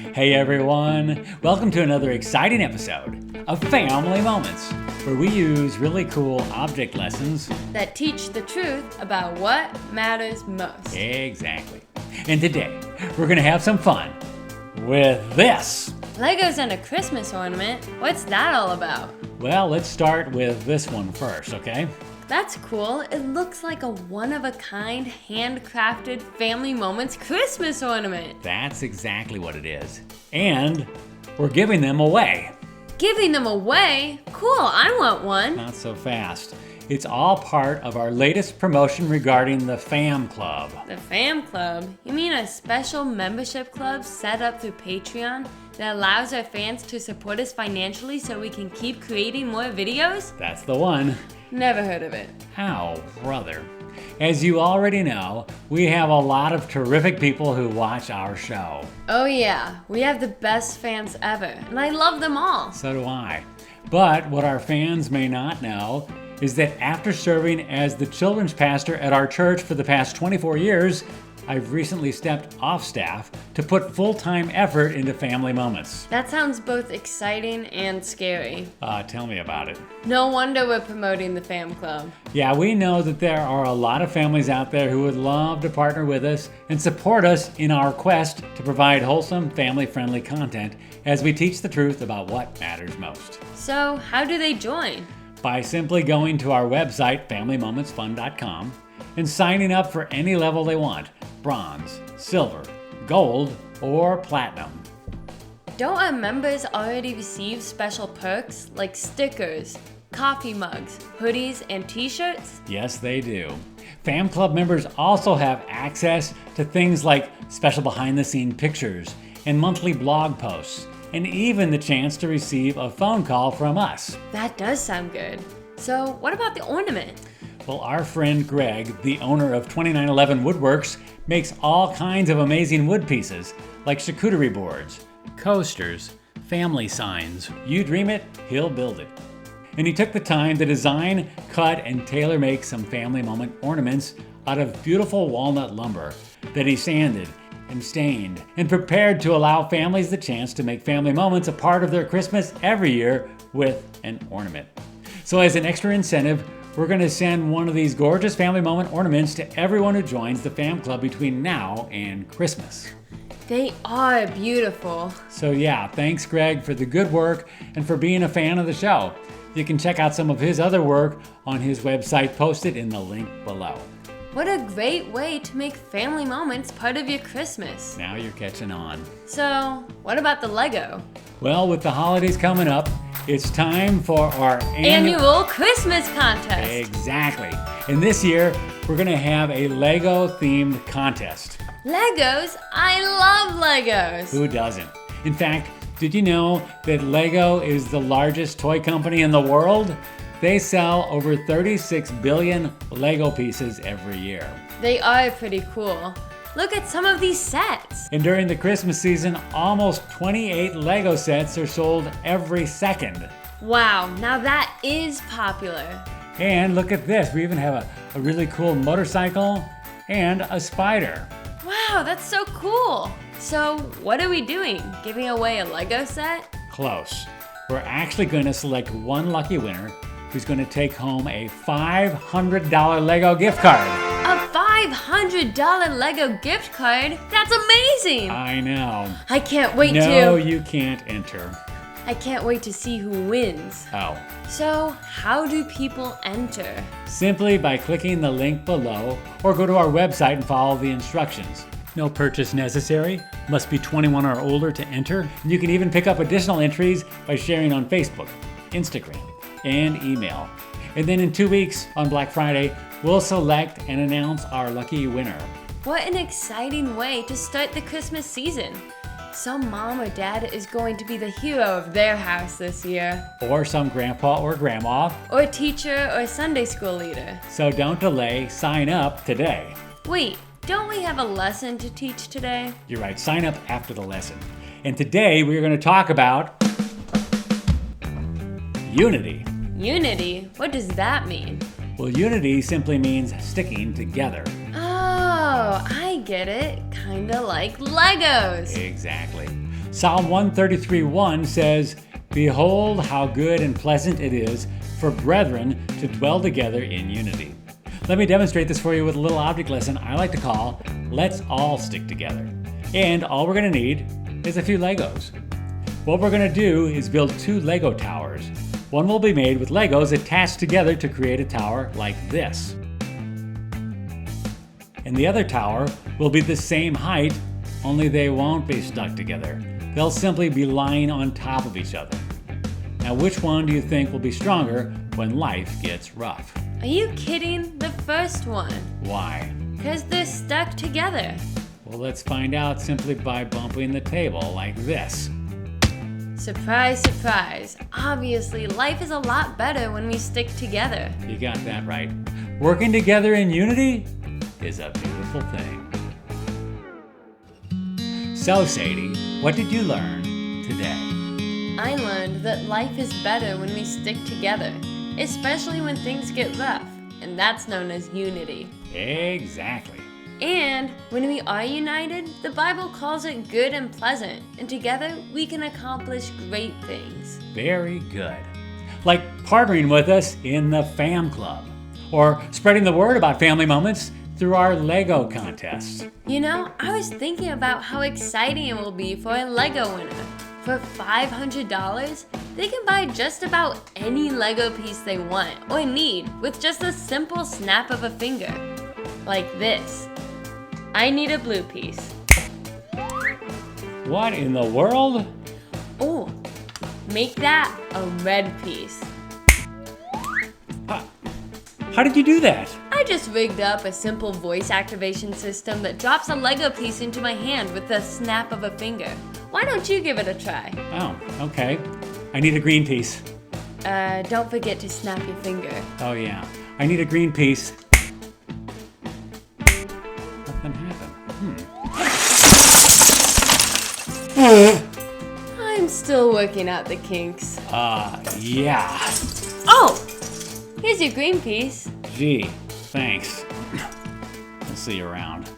Hey everyone, welcome to another exciting episode of Family Moments, where we use really cool object lessons that teach the truth about what matters most. Exactly. And today, we're going to have some fun with this. Legos and a Christmas ornament? What's that all about? Well, let's start with this one first, okay? That's cool. It looks like a one-of-a-kind, handcrafted Family Moments Christmas ornament. That's exactly what it is. And we're giving them away. Giving them away? Cool, I want one. Not so fast. It's all part of our latest promotion regarding the Fam Club. The Fam Club? You mean a special membership club set up through Patreon that allows our fans to support us financially so we can keep creating more videos? That's the one. Never heard of it. Oh, brother. As you already know, we have a lot of terrific people who watch our show. Oh yeah, we have the best fans ever, and I love them all. So do I. But what our fans may not know is that after serving as the children's pastor at our church for the past 24 years, I've recently stepped off staff to put full-time effort into Family Moments. That sounds both exciting and scary. Tell me about it. No wonder we're promoting the Fam Club. Yeah, we know that there are a lot of families out there who would love to partner with us and support us in our quest to provide wholesome, family-friendly content as we teach the truth about what matters most. So, how do they join? By simply going to our website, FamilyMomentsFun.com, and signing up for any level they want: bronze, silver, gold, or platinum. Don't our members already receive special perks like stickers, coffee mugs, hoodies, and t-shirts? Yes, they do. Fam Club members also have access to things like special behind-the-scenes pictures and monthly blog posts, and even the chance to receive a phone call from us. That does sound good. So, what about the ornament? Well, our friend Greg, the owner of 2911 Wood Worx, makes all kinds of amazing wood pieces, like charcuterie boards, coasters, family signs. You dream it, he'll build it. And he took the time to design, cut, and tailor-make some Family Moment ornaments out of beautiful walnut lumber that he sanded and stained and prepared to allow families the chance to make Family Moments a part of their Christmas every year with an ornament. So as an extra incentive, we're going to send one of these gorgeous Family Moment ornaments to everyone who joins the Fam Club between now and Christmas. They are beautiful. So yeah, thanks Greg for the good work and for being a fan of the show. You can check out some of his other work on his website posted in the link below. What a great way to make Family Moments part of your Christmas. Now you're catching on. So, what about the Lego? Well, with the holidays coming up, it's time for our annual Christmas contest. Exactly. And this year, we're going to have a Lego-themed contest. Legos? I love Legos. Who doesn't? In fact, did you know that Lego is the largest toy company in the world? They sell over 36 billion Lego pieces every year. They are pretty cool. Look at some of these sets. And during the Christmas season, almost 28 Lego sets are sold every second. Wow, now that is popular. And look at this, we even have a really cool motorcycle and a spider. Wow, that's so cool. So, what are we doing? Giving away a Lego set? Close. We're actually going to select one lucky winner who's going to take home a $500 Lego gift card. A $500 Lego gift card? That's amazing! I know. I can't wait to... No, you can't enter. I can't wait to see who wins. Oh. So, how do people enter? Simply by clicking the link below or go to our website and follow the instructions. No purchase necessary. Must be 21 or older to enter. You can even pick up additional entries by sharing on Facebook, Instagram, and email. And then in 2 weeks, on Black Friday, we'll select and announce our lucky winner. What an exciting way to start the Christmas season. Some mom or dad is going to be the hero of their house this year. Or some grandpa or grandma. Or teacher or Sunday school leader. So don't delay, sign up today. Wait, don't we have a lesson to teach today? You're right, sign up after the lesson. And today we're going to talk about unity. Unity? What does that mean? Well, unity simply means sticking together. Oh, I get it. Kinda like Legos. Exactly. Psalm 133:1 says, "Behold how good and pleasant it is for brethren to dwell together in unity." Let me demonstrate this for you with a little object lesson I like to call, "Let's all stick together." And all we're going to need is a few Legos. What we're going to do is build 2 Lego towers. One will be made with Legos attached together to create a tower like this. And the other tower will be the same height, only they won't be stuck together. They'll simply be lying on top of each other. Now, which one do you think will be stronger when life gets rough? Are you kidding? The first one. Why? Because they're stuck together. Well, let's find out simply by bumping the table like this. Surprise, surprise. Obviously, life is a lot better when we stick together. You got that right. Working together in unity is a beautiful thing. So, Sadie, what did you learn today? I learned that life is better when we stick together, especially when things get rough, and that's known as unity. Exactly. And when we are united, the Bible calls it good and pleasant, and together we can accomplish great things. Very good. Like partnering with us in the Fam Club, or spreading the word about family moments through our Lego contests. You know, I was thinking about how exciting it will be for a Lego winner. For $500, they can buy just about any Lego piece they want or need with just a simple snap of a finger. Like this. I need a blue piece. What in the world? Oh, make that a red piece. How did you do that? I just rigged up a simple voice activation system that drops a Lego piece into my hand with the snap of a finger. Why don't you give it a try? Oh, okay. I need a green piece. Don't forget to snap your finger. Oh yeah, I need a green piece. Nothing happened. I'm still working out the kinks. Yeah. Oh! Here's your green piece. Gee, thanks. I'll see you around.